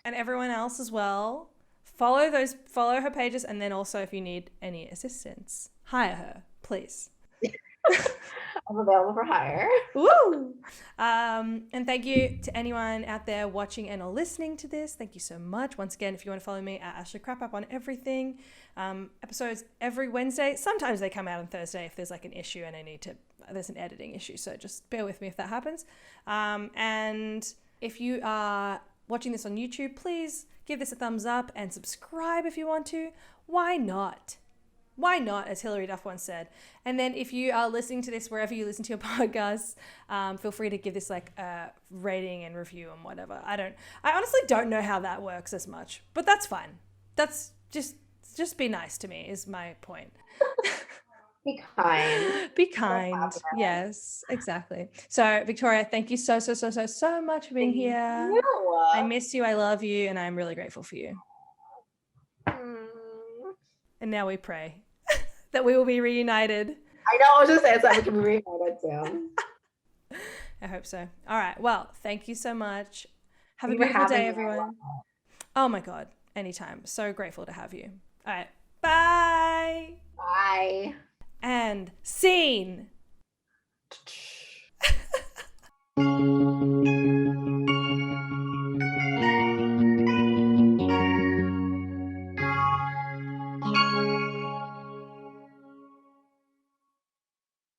And everyone else as well. Follow her pages, and then also if you need any assistance, hire her, please. I'm available for hire. Woo! And thank you to anyone out there watching and or listening to this. Thank you so much. Once again, if you want to follow me at Ashley Crap Up on everything. Episodes every Wednesday. Sometimes they come out on Thursday if there's like an issue and there's an editing issue. So just bear with me if that happens. And if you are watching this on YouTube, please give this a thumbs up and subscribe if you want to. Why not? Why not, as Hilary Duff once said. And then if you are listening to this wherever you listen to your podcasts, feel free to give this like a rating and review and whatever. I honestly don't know how that works as much, but that's fine. That's just be nice to me is my point. Be kind. Be kind. Yes, exactly. So Victoria, thank you so much for being here. I miss you. I love you. And I'm really grateful for you. And now we pray that we will be reunited. I know, I was just saying that we can be reunited soon. I hope so. All right. Well, thank you so much. Have a beautiful day, everyone. Oh my God. Anytime. So grateful to have you. All right. Bye. Bye. And scene.